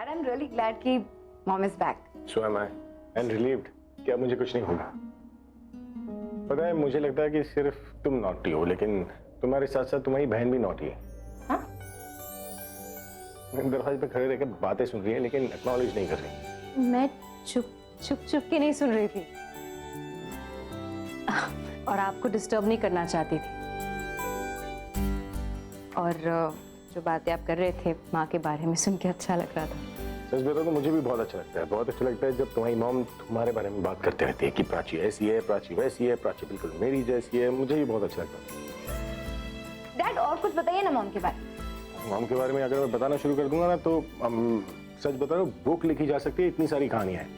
Dad, I'm really glad कि mom is back. So am I, and relieved कि अब मुझे कुछ नहीं होगा। पता है, मुझे लगता है कि सिर्फ तुम नॉटी हो, लेकिन तुम्हारे साथ साथ तुम्हारी बहन भी नॉटी है। हाँ? दरवाजे पे खड़े रहकर बातें सुन रही है, लेकिन एक्नॉलेज नहीं कर रही। मैं चुप के नहीं सुन रही थी और आपको डिस्टर्ब नहीं करना चाहती थी। और जो बातें आप कर रहे थे माँ के बारे में सुन के अच्छा लग रहा था। सच बताओ तो मुझे भी बहुत अच्छा लगता है। बहुत अच्छा लगता है जब तुम्हारी मॉम तुम्हारे बारे में बात करते रहती है कि प्राची ऐसी है, प्राची वैसी है, प्राची बिल्कुल मेरी जैसी है। मुझे भी बहुत अच्छा लगता है। डैड, और कुछ बताइए ना मॉम के बारे में। मॉम के बारे में अगर मैं बताना शुरू कर दूंगा ना तो सच बता रहा हूँ, बुक लिखी जा सकती है, इतनी सारी कहानियां हैं।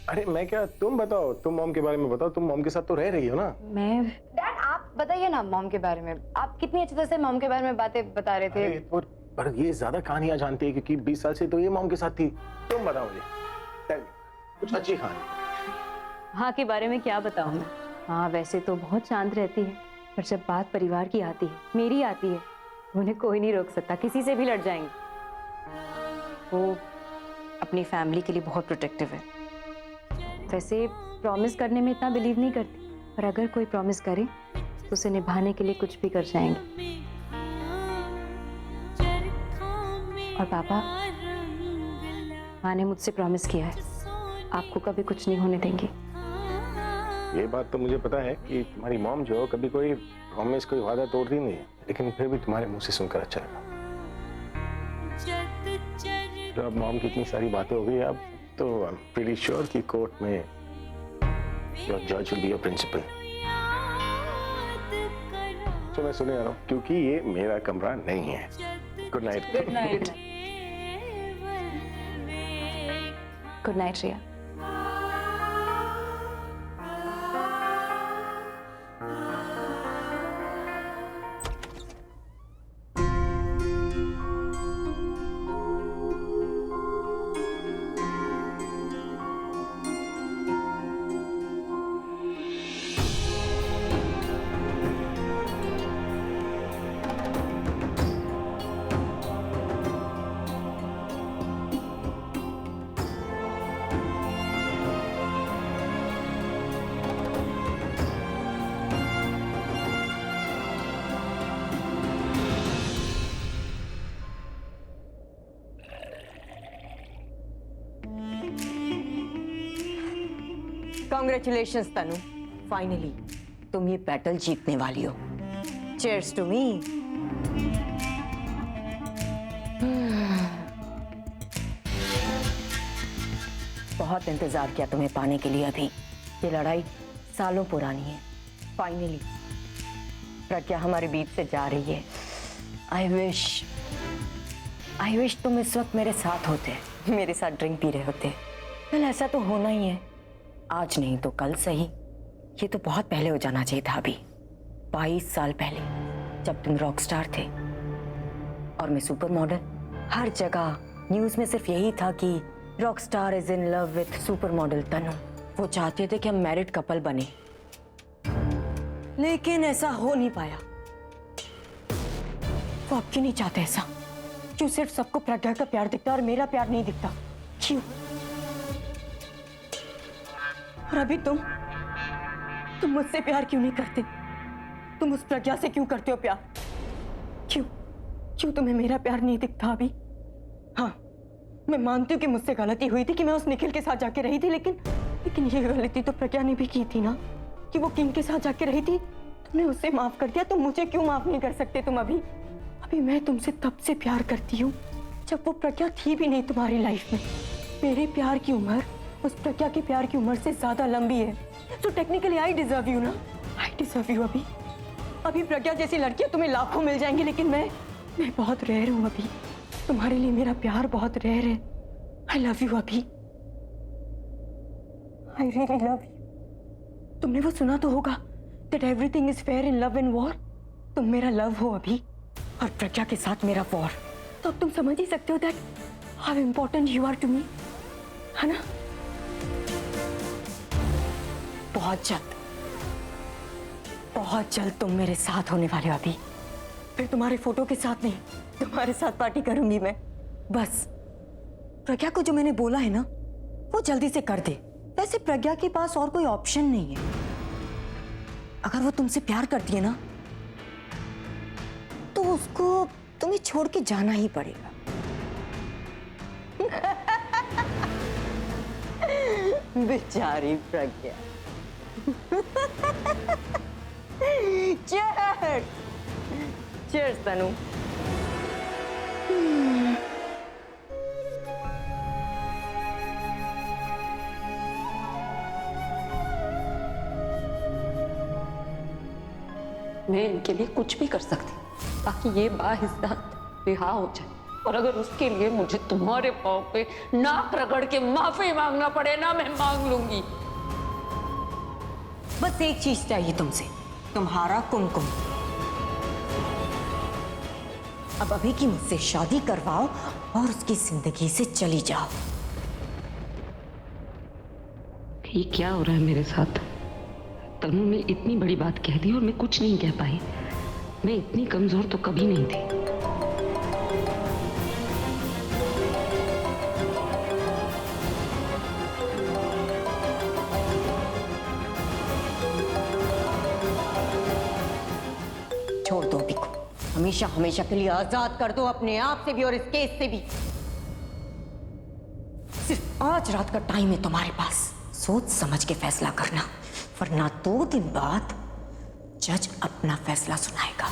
अरे मैं क्या, तुम बताओ, तुम मॉम के बारे में बताओ। तुम मॉम के साथ तो रह रही हो ना। मैं डैड, आप बताइए ना मॉम के बारे में। आप कितनी अच्छी तरह से मॉम के बारे में बातें बता रहे थे। पर ये ज्यादा कहानियां जानती है क्योंकि 20 साल से तो ये मॉम के साथ थी। तुम बताओ मुझे, कुछ अच्छी कहानी। हाँ के बारे में क्या बताऊं मैं। हाँ वैसे तो बहुत शांत रहती है, पर जब बात परिवार की आती है, मेरी आती है, तो उन्हें कोई नहीं रोक सकता, किसी से भी लड़ जाएंगे। वो अपनी फैमिली के लिए बहुत प्रोटेक्टिव है। वैसे प्रॉमिस करने में इतना बिलीव नहीं करती, पर अगर कोई प्रॉमिस करे तो उसे निभाने के लिए कुछ भी कर जाएंगे। और पापा, माँ ने मुझसे प्रॉमिस किया है आपको कभी कुछ नहीं होने देंगी। ये बात तो मुझे पता है कि तुम्हारी मॉम जो कभी कोई प्रॉमिस, कोई वादा तोड़ती नहीं है, लेकिन फिर भी तुम्हारे मुंह से सुनकर अच्छा लगा। तो अब मॉम की इतनी सारी बातें हो गई, अब तो आई एम प्रीटी श्योर कि कोर्ट में योर जज विल बी योर प्रिंसिपल। तो मैं सुने आ रहा हूँ क्योंकि ये मेरा कमरा नहीं है। Good night. Good night. Good night Riya. Congratulations Tanu, finally तुम ये बैटल जीतने वाली हो। Cheers to me। बहुत इंतजार किया तुम्हें पाने के लिए अभी। ये लड़ाई सालों पुरानी है। फाइनली प्रज्ञा हमारे बीच से जा रही है। आई विश तुम इस वक्त मेरे साथ होते, मेरे साथ ड्रिंक पी रहे होते। कल ऐसा तो होना ही है, आज नहीं तो कल सही। ये तो बहुत पहले हो जाना चाहिए था, अभी 22 साल पहले, जब तुम रॉक स्टार थे और मैं सुपर मॉडल। हर जगह न्यूज में सिर्फ यही था कि rock star is in love with supermodel Tanu. वो चाहते थे कि हम मैरिड कपल बने, लेकिन ऐसा हो नहीं पाया। वो अब क्यों नहीं चाहते ऐसा? क्यों सिर्फ सबको प्रज्ञा का प्यार दिखता और मेरा प्यार नहीं दिखता? क्यों? और अभी तुम मुझसे प्यार क्यों नहीं करते? तुम उस प्रज्ञा से क्यों करते हो प्यार? क्यों तुम्हें मेरा प्यार नहीं दिखता अभी? हाँ, मैं मानती हूँ कि मुझसे गलती हुई थी कि मैं उस निखिल के साथ जाके रही थी, लेकिन ये गलती तो प्रज्ञा ने भी की थी ना, कि वो किंग के साथ जाके रही थी। तुमने उससे माफ कर दिया, तो मुझे क्यों माफ नहीं कर सकते तुम? अभी मैं तुमसे तब से प्यार करती हूँ जब वो प्रज्ञा थी भी नहीं तुम्हारी लाइफ में। मेरे प्यार की उम्र उस प्रज्ञा के प्यार की उम्र से ज्यादा लंबी है। तो टेक्निकली आई डिजर्व यू ना, आई डिजर्व यू। अभी प्रज्ञा जैसी लड़कियां तुम्हें लाखों मिल जाएंगी, लेकिन मैं बहुत रेयर हूँ अभी। तुम्हारे लिए मेरा प्यार बहुत रेयर है। आई लव यू अभी, आई रियली लव यू। तुमने वो सुना तो होगा, that everything is fair in love and war. तुम मेरा लव हो अभी, और प्रज्ञा के साथ मेरा वॉर। तो अब तुम समझ ही सकते हो that how important you are to me, है ना? बहुत जल्द तुम मेरे साथ होने वाले हो अभी। फिर तुम्हारे फोटो के साथ नहीं, तुम्हारे साथ पार्टी करूंगी मैं। बस प्रज्ञा को जो मैंने बोला है ना, वो जल्दी से कर दे। वैसे प्रज्ञा के पास और कोई ऑप्शन नहीं है। अगर वो तुमसे प्यार करती है ना, तो उसको तुम्हें छोड़ के जाना ही पड़ेगा। बेचारी प्रज्ञा। चीयर्स, चीयर्स तनु। मैं इनके लिए कुछ भी कर सकती ताकि ये बाइज्जत रिहा हो जाए, और अगर उसके लिए मुझे तुम्हारे पाँव पे नाक रगड़ के माफी मांगना पड़े ना, मैं मांग लूंगी। बस एक चीज चाहिए तुमसे, तुम्हारा कुमकुम। अब अभी की मुझसे शादी करवाओ और उसकी जिंदगी से चली जाओ। ये क्या हो रहा है मेरे साथ? तनु ने इतनी बड़ी बात कह दी और मैं कुछ नहीं कह पाई। मैं इतनी कमजोर तो कभी नहीं थी। छोड़ दो अभी को, हमेशा हमेशा के लिए आजाद कर दो अपने आप से भी और इस केस से भी। सिर्फ आज रात का टाइम है तुम्हारे पास, सोच समझ के फैसला करना, वरना 2 दिन बाद जज अपना फैसला सुनाएगा।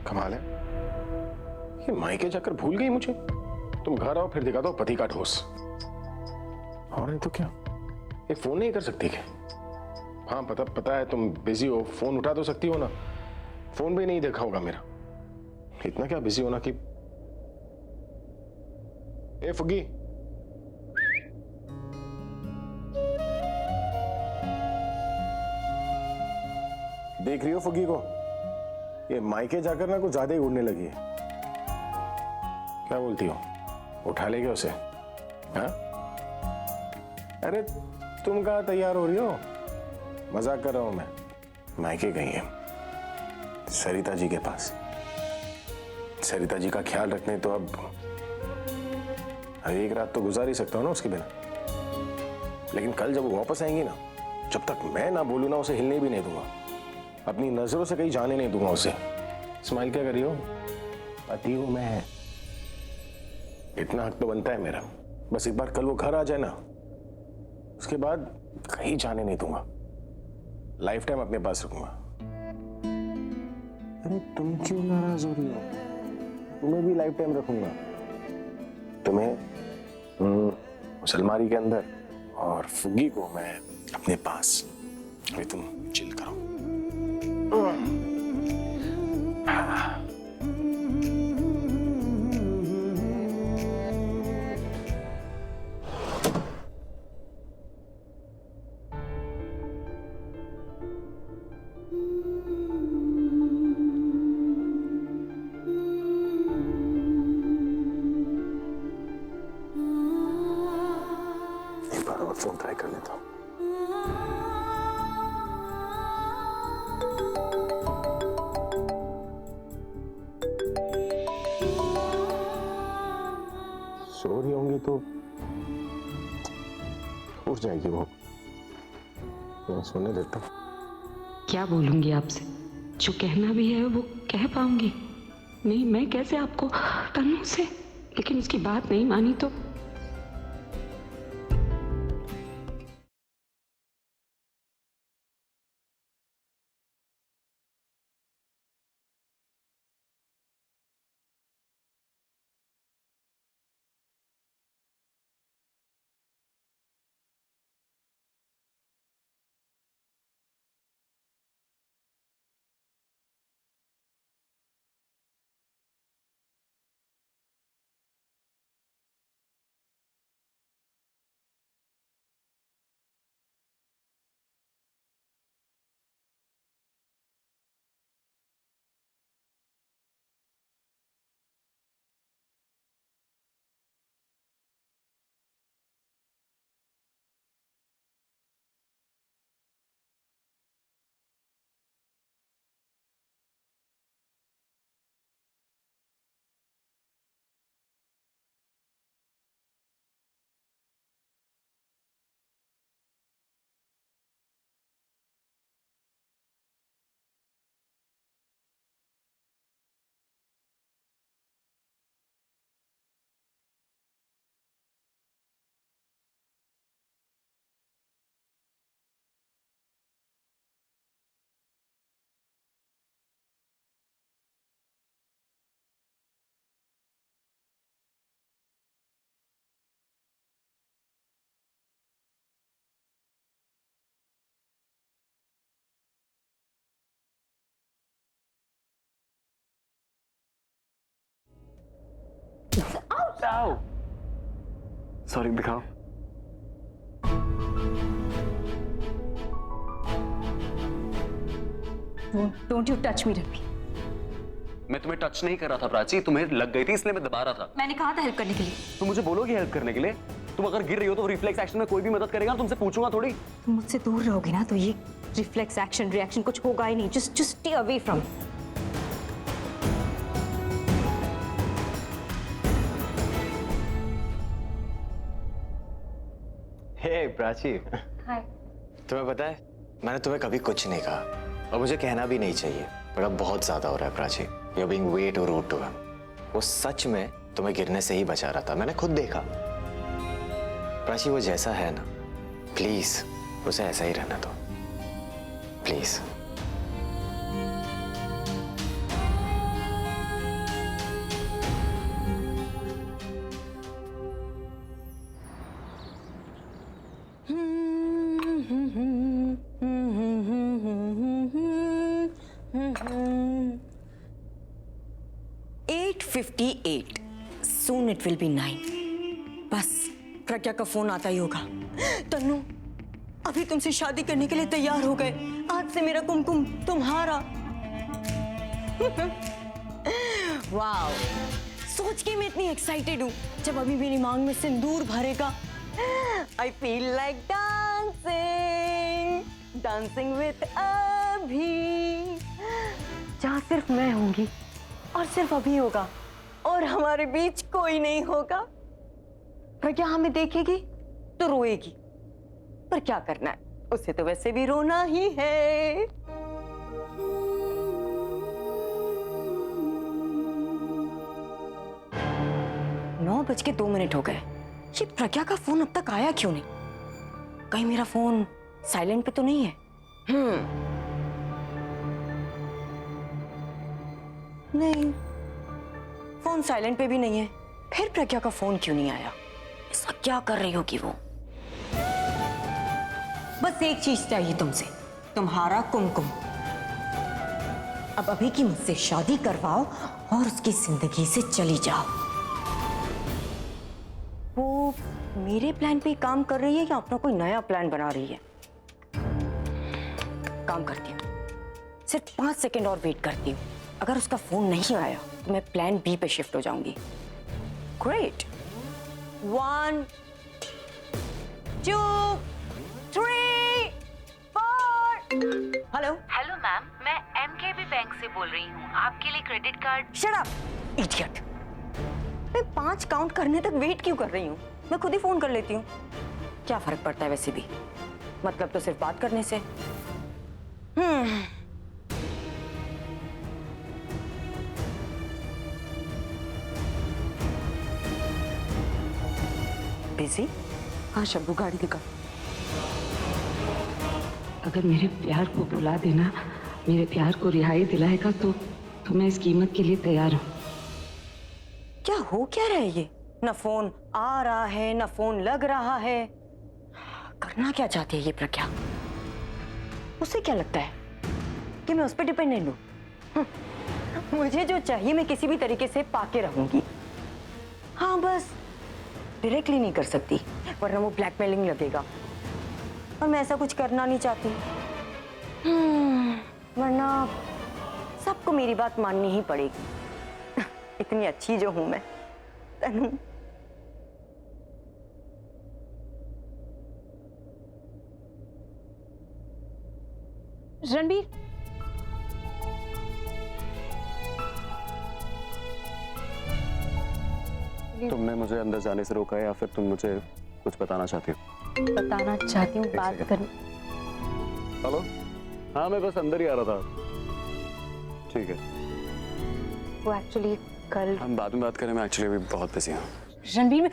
कमाल है, ये मायके जाकर भूल गई मुझे। तुम घर आओ फिर दिखा दो पति का ठोस। और नहीं तो क्या, ये फोन नहीं कर सकती क्या? हाँ पता है तुम बिजी हो, फोन उठा तो सकती हो ना। फोन भी नहीं देखा होगा मेरा। इतना क्या बिजी होना कि ए फुग्गी, देख रही हो फुग्गी को? ये मायके जाकर ना कुछ ज्यादा ही उड़ने लगी है। क्या बोलती हो, उठा लेगे उसे? हाँ? अरे तुम कहाँ तैयार हो रही हो? मजाक कर रहा हूं मैं। मायके गई है सरिता जी के पास। सरिता जी का ख्याल रखने तो अब एक रात तो गुजार ही सकता हूं ना उसके बिना। लेकिन कल जब वो वापस आएंगी ना, जब तक मैं ना बोलूं ना, उसे हिलने भी नहीं दूंगा। अपनी नजरों से कहीं जाने नहीं दूंगा उसे। स्माइल क्या कर रही हो? पति हूं मैं, इतना हक तो बनता है मेरा। बस एक बार कल वो घर आ जाए ना, उसके बाद कहीं जाने नहीं दूंगा। लाइफ टाइम अपने पास रखूंगा। अरे तुम क्यों नाराज हो रही हो? तुम्हें भी लाइफ टाइम रखूंगा। तुम्हें उस अलमारी के अंदर, और फुग्गी को मैं अपने पास। अभी तुम चिल करो। एक बार और फोन ट्राई कर लेता हूँ। सो रही होंगी तो उठ जाएगी वो। मैं सोने देता हूँ। क्या बोलूंगी आपसे? जो कहना भी है वो कह पाऊंगी नहीं। मैं कैसे आपको तनु से, लेकिन उसकी बात नहीं मानी तो सॉरी, दिखाओ। Don't you touch me Ranbir. मैं तुम्हें टच नहीं कर रहा था प्राची, तुम्हें लग गई थी इसलिए मैं दबा रहा था। मैंने कहा था हेल्प करने के लिए। तुम मुझे बोलोगी हेल्प करने के लिए? तुम अगर गिर रही हो तो रिफ्लेक्स एक्शन में कोई भी मदद करेगा, तुमसे पूछूंगा थोड़ी। तुम मुझसे दूर रहोगे ना तो ये रिफ्लेक्स एक्शन रिएक्शन कुछ होगा ही नहीं। Just stay away from. Hey Prachi, hi. तुम्हें पता है मैंने तुम्हें कभी कुछ नहीं कहा और मुझे कहना भी नहीं चाहिए, पर अब बहुत ज्यादा हो रहा है Prachi. You are being way too rude to him. वो सच में तुम्हें गिरने से ही बचा रहा था, मैंने खुद देखा। प्राची वो जैसा है ना, प्लीज उसे ऐसा ही रहना दो, please. Soon it will be 9. बस प्रज्ञा का फोन आता ही होगा। तन्नू, अभी तुमसे शादी करने के लिए तैयार हो गए। आज से मेरा कुमकुम तुम्हारा। वाओ, सोच के मैं इतनी एक्साइटेड हूँ। जब अभी मेरी मांग में सिंदूर भरेगा, I feel like dancing, dancing with अभी। जहाँ सिर्फ मैं होंगी और सिर्फ अभी होगा और हमारे बीच कोई नहीं होगा। प्रज्ञा हमें देखेगी तो रोएगी, पर क्या करना है, उसे तो वैसे भी रोना ही है। 9:02 हो गए। ये प्रज्ञा का फोन अब तक आया क्यों नहीं? कहीं मेरा फोन साइलेंट पे तो नहीं है? नहीं, फोन साइलेंट पे भी नहीं है। फिर प्रज्ञा का फोन क्यों नहीं आया? ऐसा क्या कर रही होगी वो? बस एक चीज चाहिए तुमसे, तुम्हारा कुमकुम। अब अभी की मुझसे शादी करवाओ और उसकी जिंदगी से चली जाओ। वो मेरे प्लान पे काम कर रही है या अपना कोई नया प्लान बना रही है? काम करती हूँ, सिर्फ 5 सेकंड और वेट करती हूँ। अगर उसका फोन नहीं आया तो मैं प्लान बी पे शिफ्ट हो जाऊंगी। ग्रेट। 1 2 3 4। हेलो हेलो मैम, मैं एमकेबी बैंक से बोल रही हूँ। आपके लिए credit card. Shut up idiot. मैं 5 काउंट करने तक वेट क्यों कर रही हूँ? मैं खुद ही फोन कर लेती हूँ। क्या फर्क पड़ता है वैसे भी, मतलब तो सिर्फ बात करने से। बिजी? हाँ शब्बू, गाड़ी दिखा। अगर मेरे प्यार को बुला देना, मेरे प्यार को रिहाई दिलाएगा तो मैं इस कीमत के लिए तैयार हूँ। क्या हो क्या रहा है ये? ना फोन आ रहा है ना फोन लग रहा है। करना क्या चाहती है ये प्रज्ञा? उसे क्या लगता है कि मैं उस पर डिपेंडेंट हूँ? मुझे जो चाहिए मैं किसी भी तरीके से पाके रहूंगी। हाँ, बस डायरेक्टली नहीं कर सकती वरना वो ब्लैकमेलिंग लगेगा, और मैं ऐसा कुछ करना नहीं चाहती। वरना सबको मेरी बात माननी ही पड़ेगी। इतनी अच्छी जो हूं मैं। तनु, रणबीर, तुमने मुझे अंदर जाने से रोका है या फिर तुम मुझे कुछ बताना चाहती हो? बताना चाहती हूँ, बात कर। हेलो, हाँ मैं बस अंदर ही आ रहा था। ठीक है, वो एक्चुअली कल हम बाद में बात करें, मैं एक्चुअली अभी बहुत बिजी हूँ। रणबीर में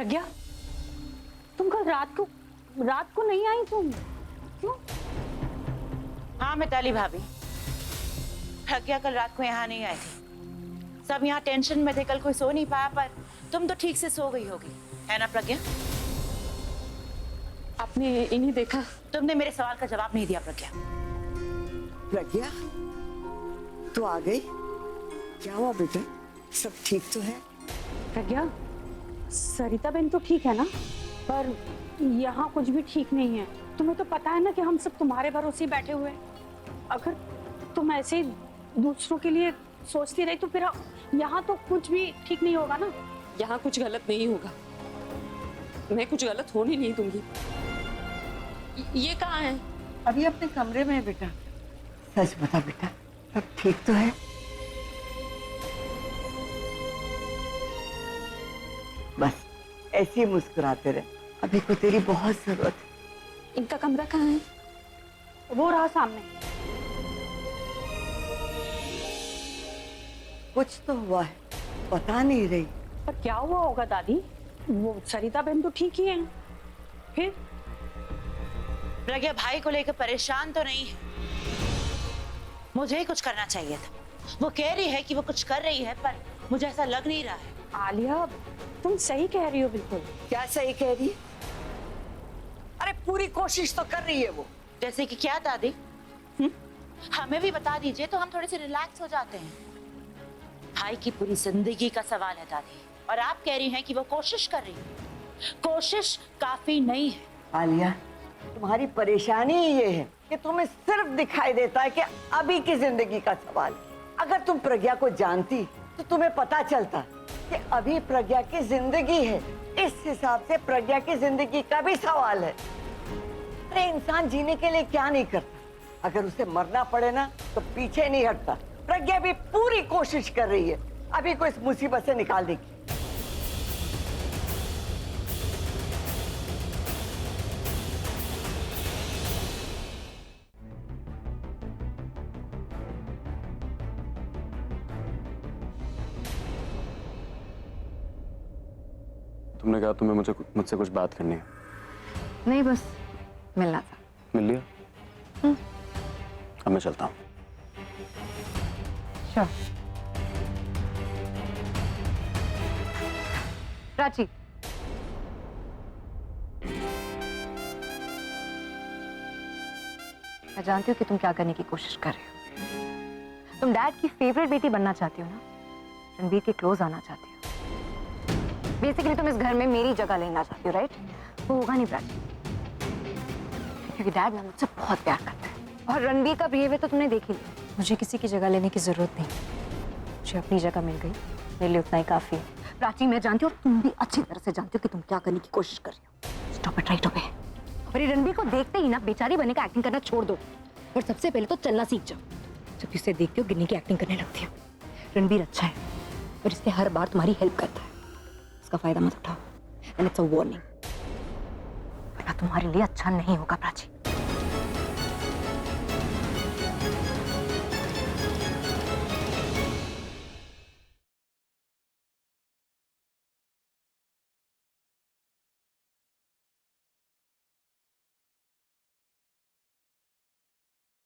प्रज्ञा, तुम कल रात को नहीं आई तुम, क्यों? हाँ मिताली भाभी, प्रज्ञा कल रात को यहाँ नहीं आई थी। सब यहाँ टेंशन में थे, कल कोई सो नहीं पाया, पर तुम तो ठीक से सो गई होगी, है ना प्रज्ञा? आपने इन्हें देखा? तुमने मेरे सवाल का जवाब नहीं दिया प्रज्ञा। प्रज्ञा, तू आ गई? क्या हुआ बेटा, सब ठीक तो है? प्रज्ञा, सरिता बहन तो ठीक है ना, पर यहाँ कुछ भी ठीक नहीं है। तुम्हें तो पता है ना कि हम सब तुम्हारे भरोसे बैठे हुए हैं। अगर तुम ऐसे ही दूसरों के लिए सोचती रही तो फिर यहाँ तो कुछ भी ठीक नहीं होगा ना। यहाँ कुछ गलत नहीं होगा, मैं कुछ गलत होने नहीं दूंगी। ये कहाँ है? अभी अपने कमरे में है बेटा। सच बता बेटा, सब ठीक तो है? बस ऐसे ही मुस्कुराते रहे, अभी को तेरी बहुत जरूरत है। इनका कमरा कहाँ है? वो रहा सामने। कुछ तो हुआ है, बता नहीं रही। पर क्या हुआ होगा दादी? वो सरिता बहन तो ठीक ही है। फिर प्रज्ञा भाई को लेकर परेशान तो नहीं है, मुझे ही कुछ करना चाहिए था। वो कह रही है कि वो कुछ कर रही है, पर मुझे ऐसा लग नहीं रहा है। आलिया, तुम सही कह रही हो बिल्कुल। क्या सही कह रही है? अरे पूरी कोशिश तो कर रही है वो। जैसे कि क्या दादी? हमें भी बता दीजिए तो हम थोड़े से रिलैक्स हो जाते हैं। भाई की पूरी जिंदगी का सवाल है दादी, और आप कह रही हैं कि वो कोशिश कर रही है। कोशिश काफी नहीं है। आलिया, तुम्हारी परेशानी ये है कि तुम्हें सिर्फ दिखाई देता है कि अभी की जिंदगी का सवाल। अगर तुम प्रज्ञा को जानती तो तुम्हें पता चलता कि अभी प्रज्ञा की जिंदगी है। इस हिसाब से प्रज्ञा की जिंदगी का भी सवाल है। अरे इंसान जीने के लिए क्या नहीं करता, अगर उसे मरना पड़े ना तो पीछे नहीं हटता। प्रज्ञा भी पूरी कोशिश कर रही है अभी को इस मुसीबत से निकालने की। तुमने कहा तुम्हें मुझसे कुछ बात करनी है। नहीं, बस मिलना था। मिल लिया? अब मैं चलता हूँ। श्योर। प्राची, मैं जानती हूँ कि तुम क्या करने की कोशिश कर रहे हो। तुम डैड की फेवरेट बेटी बनना चाहती हो ना, रणबीर के क्लोज आना चाहती हो। बेसिकली तुम इस घर में मेरी जगह लेना चाहती हो, राइट? वो होगा नहीं प्राची, क्योंकि डैड ना मुझसे बहुत प्यार करता है, और रणबीर का बिहेवियर तो तुमने देख ही लिया। मुझे किसी की जगह लेने की जरूरत नहीं, मुझे अपनी जगह मिल गई, मेरे लिए उतना ही काफी है। प्राची, मैं जानती हूँ, तुम भी अच्छी तरह से जानती हो कि तुम क्या करने की कोशिश कर रही हो। Stop it right away. और ये रणबीर को देखते ही ना बेचारी बनने का एक्टिंग करना छोड़ दो, और सबसे पहले तो चलना सीख जाओ। जब इसे देखते हो गिन्नी की एक्टिंग करने लगती हो। रणबीर अच्छा है और इससे हर बार तुम्हारी हेल्प करता है, इसका फायदा मत उठाओ। एंड इट्स अ वार्निंग, वरना तुम्हारे लिए अच्छा नहीं होगा प्राची।